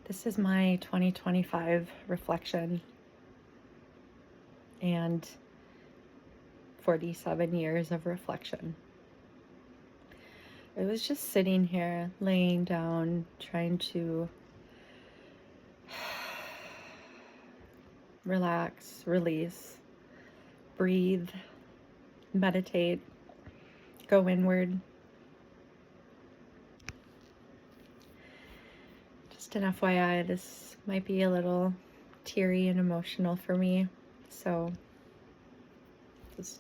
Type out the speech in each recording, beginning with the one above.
This is my 2025 reflection and 47 years of reflection. I was just sitting here, laying down, trying to relax, release, breathe, meditate, go inward. Just an FYI, this might be a little teary and emotional for me, so just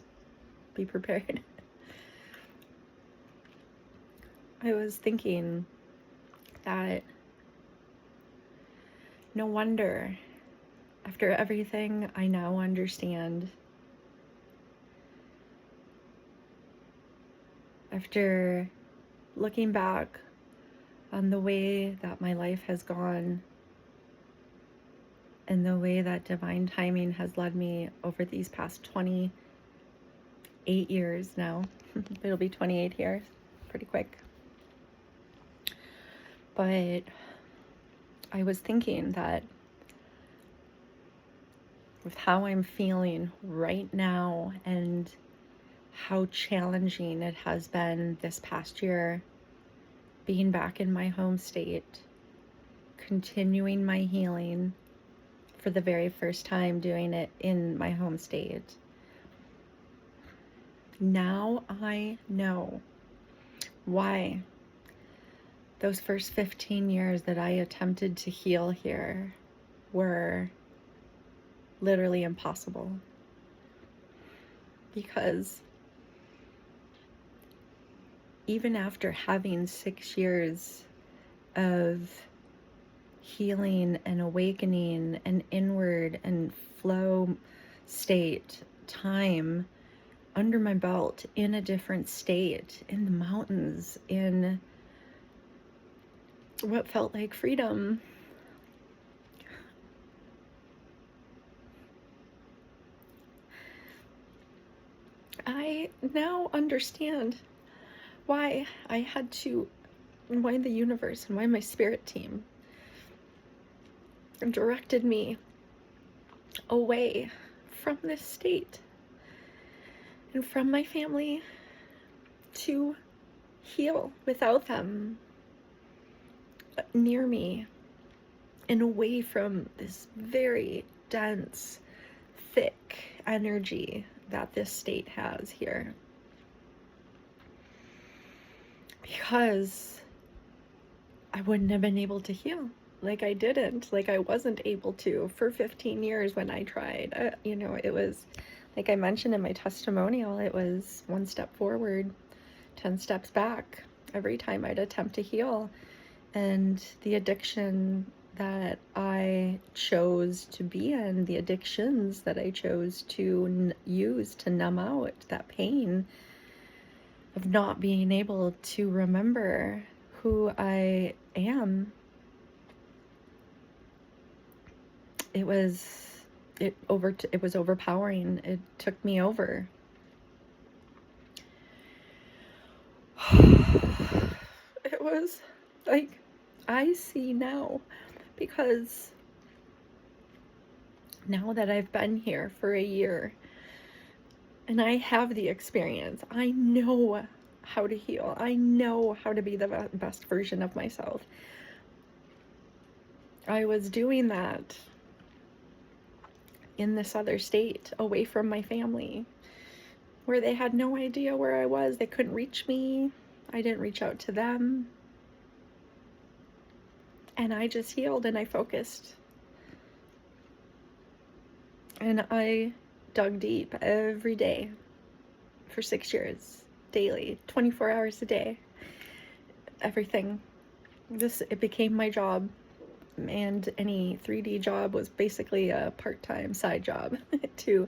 be prepared. I was thinking that no wonder, after everything I now understand, after looking back on the way that my life has gone and the way that divine timing has led me over these past 28 years now. It'll be 28 years, pretty quick. But I was thinking that with how I'm feeling right now and how challenging it has been this past year, being back in my home state, continuing my healing for the very first time, doing it in my home state. Now I know why those first 15 years that I attempted to heal here were literally impossible. Because even after having 6 years of healing and awakening and inward and flow state time under my belt, in a different state, in the mountains, in what felt like freedom, I now understand why why the universe and why my spirit team directed me away from this state and from my family to heal without them near me and away from this very dense, thick energy that this state has here. Because I wouldn't have been able to heal. Like I wasn't able to for 15 years when I tried. It was, like I mentioned in my testimonial, it was 1 step forward, 10 steps back every time I'd attempt to heal. And the addiction that I chose to be in, the addictions that I chose to use to numb out that pain of not being able to remember who I am, it was overpowering. It took me over. It was like, I see now, because now that I've been here for a year and I have the experience, I know how to heal. I know how to be the best version of myself. I was doing that in this other state, away from my family, where they had no idea where I was. They couldn't reach me. I didn't reach out to them. And I just healed and I focused. And I dug deep every day for 6 years, daily, 24 hours a day. Everything. It became my job. And any 3D job was basically a part-time side job to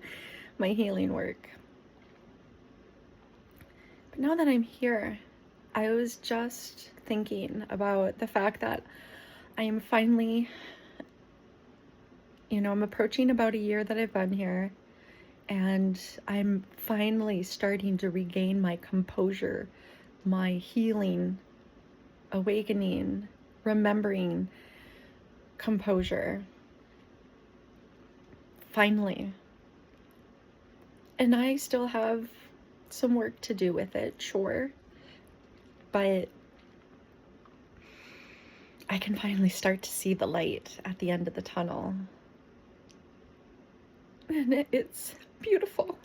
my healing work. But now that I'm here, I was just thinking about the fact that I am finally, I'm approaching about a year that I've been here, and I'm finally starting to regain my composure, my healing, awakening, remembering composure. Finally. And I still have some work to do with it, sure. But I can finally start to see the light at the end of the tunnel. And it's beautiful.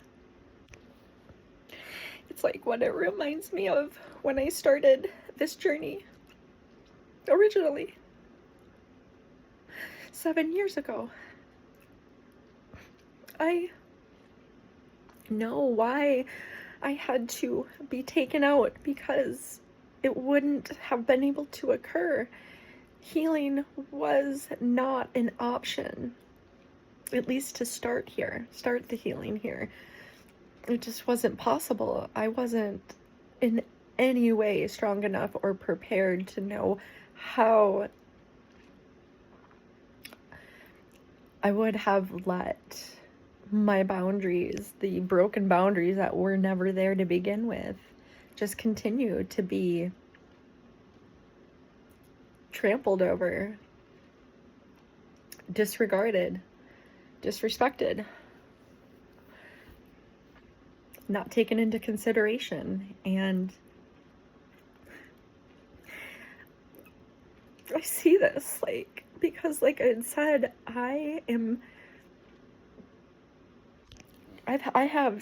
It's like what it reminds me of when I started this journey originally 7 years ago. I know why I had to be taken out, because it wouldn't have been able to occur. Healing was not an option, at least to start the healing here. It just wasn't possible. I wasn't in any way strong enough or prepared to know how I would have let my boundaries, the broken boundaries that were never there to begin with, just continue to be trampled over, disregarded, disrespected, not taken into consideration. And I see this, because like I said, I have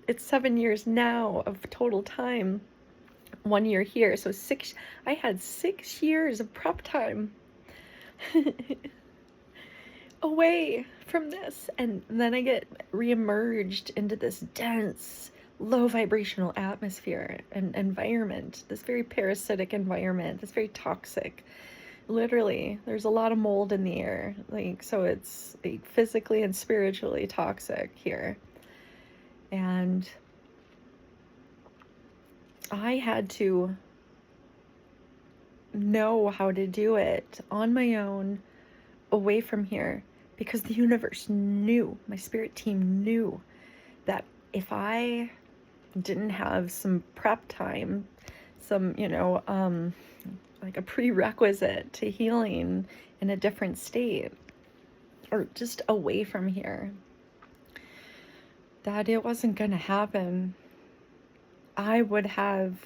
it's 7 years now of total time, 1 year here, so I had 6 years of prep time away from this, and then I get re-emerged into this dense, low vibrational atmosphere and environment, this very parasitic environment, this very toxic. Literally, there's a lot of mold in the air, so it's physically and spiritually toxic here. And I had to know how to do it on my own, away from here, because the universe knew, my spirit team knew, that if I didn't have some prep time, some, like a prerequisite to healing in a different state, or just away from here, that it wasn't gonna happen. I would have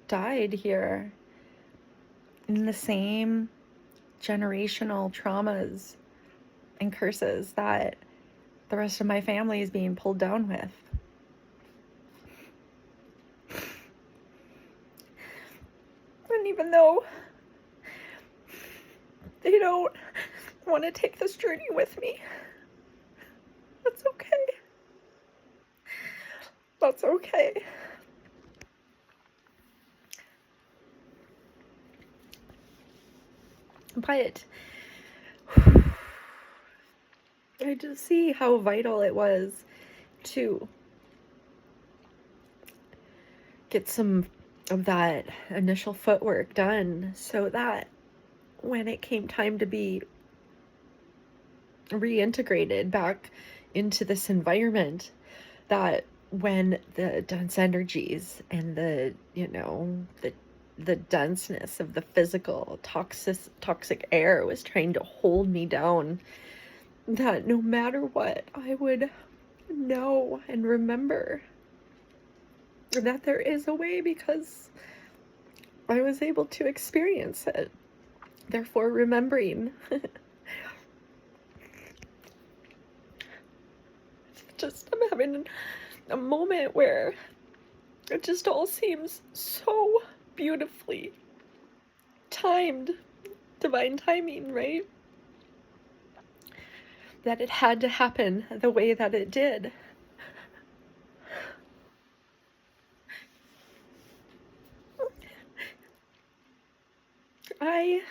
died here in the same generational traumas and curses that the rest of my family is being pulled down with. And even though they don't want to take this journey with me, that's okay. That's okay. But I just see how vital it was to get some of that initial footwork done, so that when it came time to be reintegrated back into this environment, that when the dense energies and the denseness of the physical toxic air was trying to hold me down, that no matter what, I would know and remember that there is a way, because I was able to experience it. Therefore, remembering. Just, I'm having a moment where it just all seems so beautifully timed, divine timing, right? That it had to happen the way that it did. I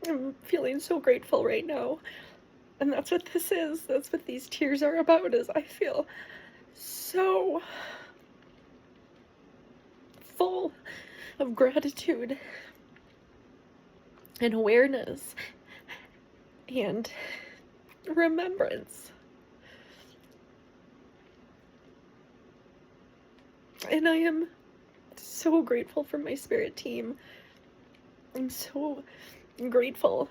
am feeling so grateful right now. And that's what this is. That's what these tears are about, is I feel so full of gratitude and awareness and remembrance. And I am So grateful for my spirit team. I'm so grateful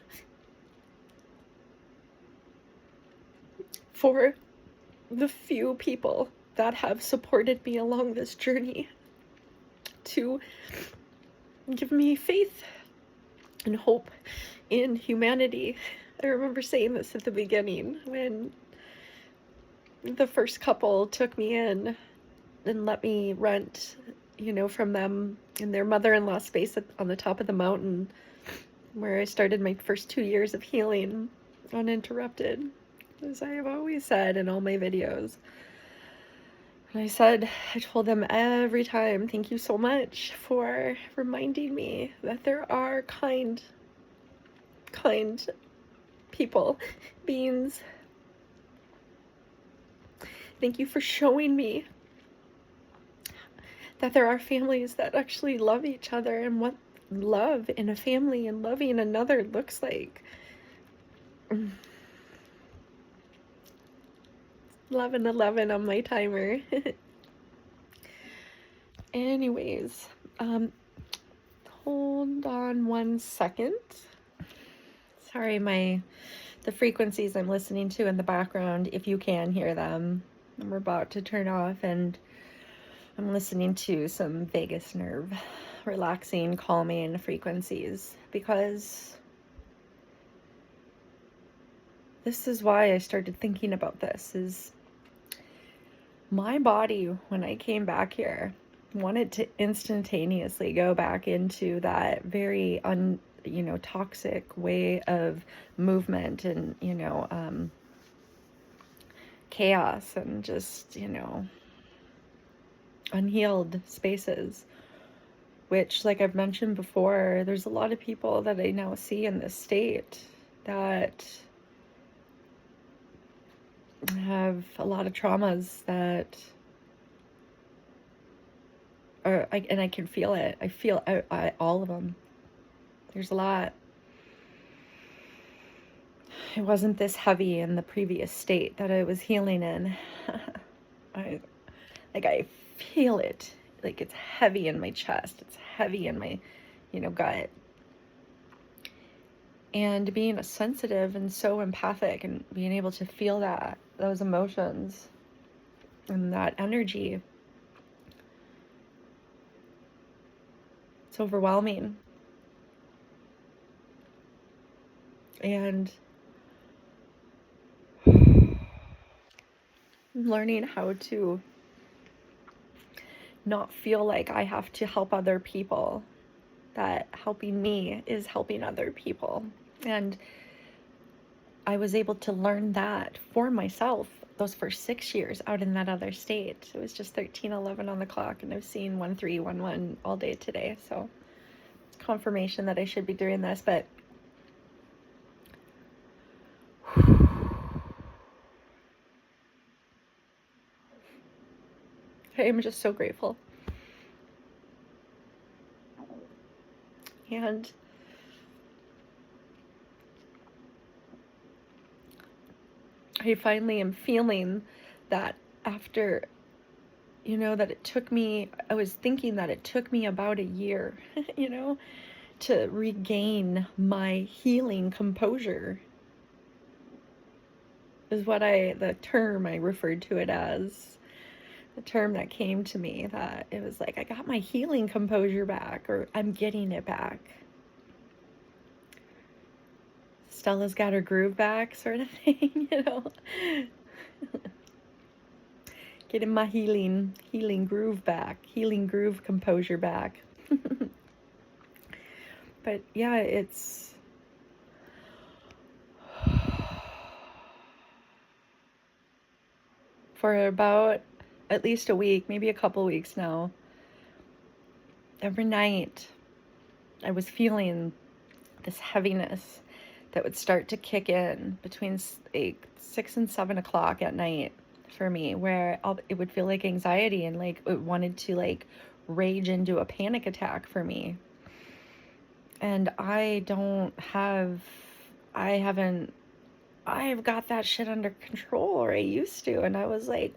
for the few people that have supported me along this journey to give me faith and hope in humanity. I remember saying this at the beginning when the first couple took me in and let me rent, from them in their mother-in-law space on the top of the mountain, where I started my first 2 years of healing uninterrupted, as I have always said in all my videos. And I told them every time, thank you so much for reminding me that there are kind people, beings. Thank you for showing me that there are families that actually love each other and what love in a family and loving another looks like. 11:11 on my timer. Anyways, hold on 1 second. Sorry, the frequencies I'm listening to in the background, if you can hear them, I'm about to turn off, and I'm listening to some vagus nerve relaxing, calming frequencies, because this is why I started thinking about this. Is my body, when I came back here, wanted to instantaneously go back into that very toxic way of movement and chaos and just unhealed spaces, which, like I've mentioned before, there's a lot of people that I now see in this state that have a lot of traumas that are, and I can feel it. I feel all of them. There's a lot. It wasn't this heavy in the previous state that I was healing in. I feel it. Like, it's heavy in my chest. It's heavy in my, gut. And being sensitive and so empathic and being able to feel those emotions and that energy, it's overwhelming. And I'm learning how to not feel like I have to help other people, that helping me is helping other people. And I was able to learn that for myself those first 6 years out in that other state. It was just 13:11 on the clock, and I've seen 1311 all day today. So it's confirmation that I should be doing this, but I am just so grateful. And I finally am feeling that after, that it took me, I was thinking that it took me about a year, to regain my healing composure, is the term I referred to it as. The term that came to me, that it was like, I got my healing composure back, or I'm getting it back. Stella's got her groove back, sort of thing, Getting my healing groove back, healing groove composure back. But yeah, it's for about at least a week, maybe a couple weeks now, every night I was feeling this heaviness that would start to kick in between 6 and 7 o'clock at night for me, where it would feel like anxiety and like it wanted to like rage into a panic attack for me. And I've got that shit under control, or I used to. And I was like,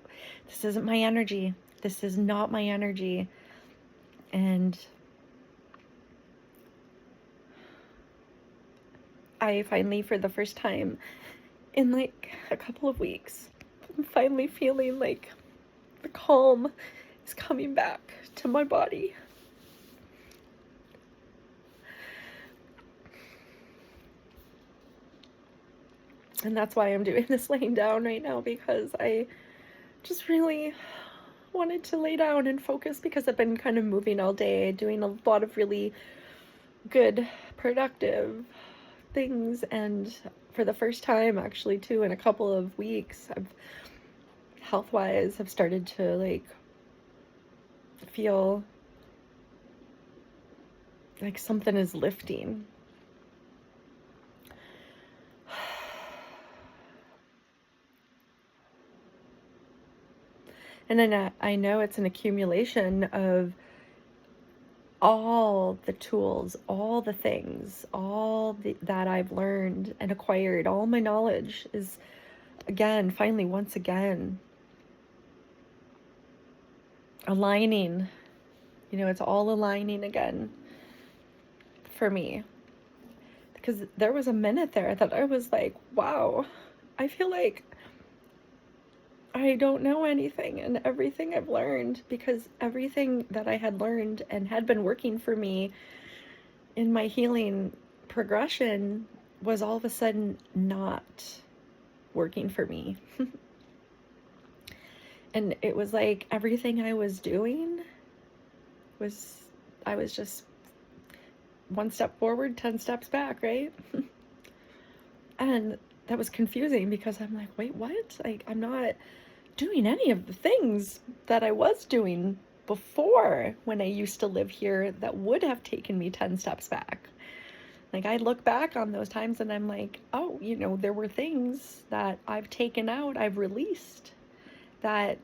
this isn't my energy. This is not my energy. And I finally, for the first time in like a couple of weeks, I'm finally feeling like the calm is coming back to my body. And that's why I'm doing this laying down right now, because I just really wanted to lay down and focus, because I've been kind of moving all day, doing a lot of really good, productive things. And for the first time, actually, too, in a couple of weeks, I've health-wise have started to like feel like something is lifting. And then I know it's an accumulation of all the tools, all the things, that I've learned and acquired. All my knowledge is, again, finally, once again, aligning. You know, it's all aligning again for me. Because there was a minute there that I was like, wow, I feel like I don't know anything, and everything I've learned, because everything that I had learned and had been working for me in my healing progression was all of a sudden not working for me. And it was like everything I was doing was, I was just one step forward, 10 steps back, right? And that was confusing, because I'm like, wait, what? Like, I'm not doing any of the things that I was doing before, when I used to live here, that would have taken me 10 steps back. Like, I look back on those times and I'm like, oh, you know, there were things that I've taken out, I've released, that,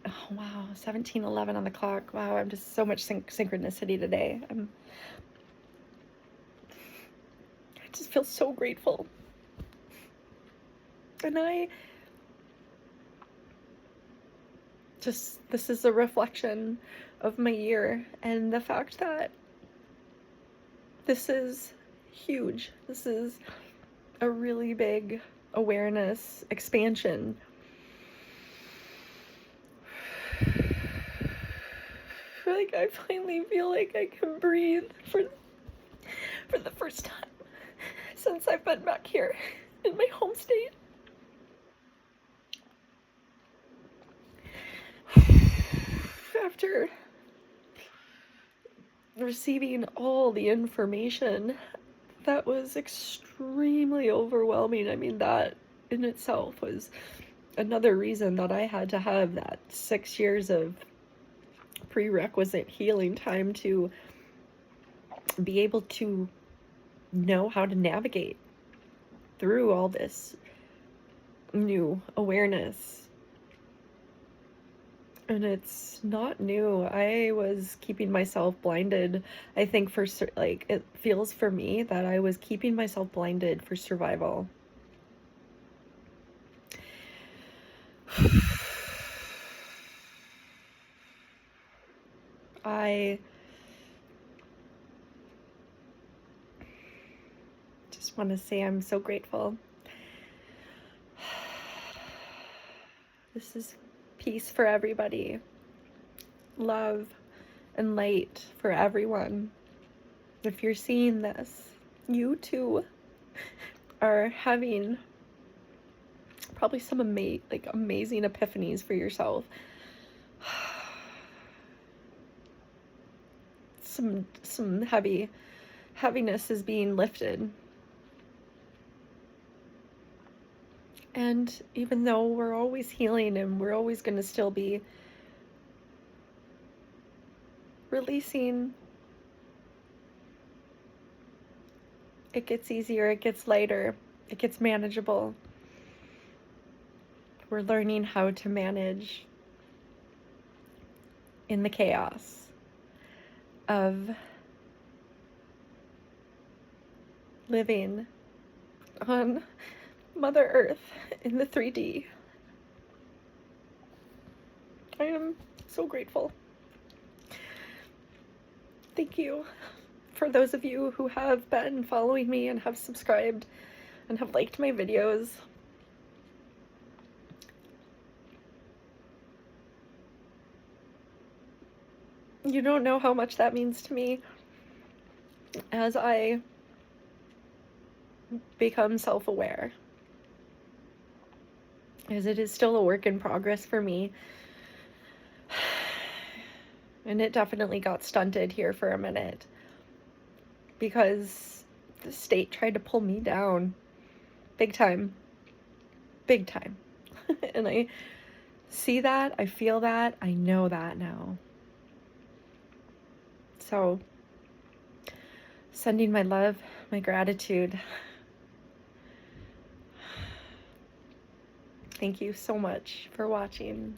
oh, wow, 17:11 on the clock. Wow, I'm just so much synchronicity today. I just feel so grateful. And this is a reflection of my year, and the fact that this is huge. This is a really big awareness expansion. Like, I finally feel like I can breathe for the first time since I've been back here in my home state. After receiving all the information, that was extremely overwhelming. I mean, that in itself was another reason that I had to have that 6 years of prerequisite healing time to be able to know how to navigate through all this new awareness. And it's not new. I was keeping myself blinded. I think like, it feels for me that I was keeping myself blinded for survival. I just want to say I'm so grateful. This is peace for everybody. Love and light for everyone. If you're seeing this, you too are having probably some amazing epiphanies for yourself. Some heaviness is being lifted. And even though we're always healing and we're always going to still be releasing, it gets easier, it gets lighter, it gets manageable. We're learning how to manage in the chaos of living on Mother Earth in the 3D. I am so grateful. Thank you for those of you who have been following me and have subscribed and have liked my videos. You don't know how much that means to me as I become self-aware, as it is still a work in progress for me. And it definitely got stunted here for a minute because the state tried to pull me down big time. Big time. And I see that, I feel that, I know that now. So, sending my love, my gratitude. Thank you so much for watching.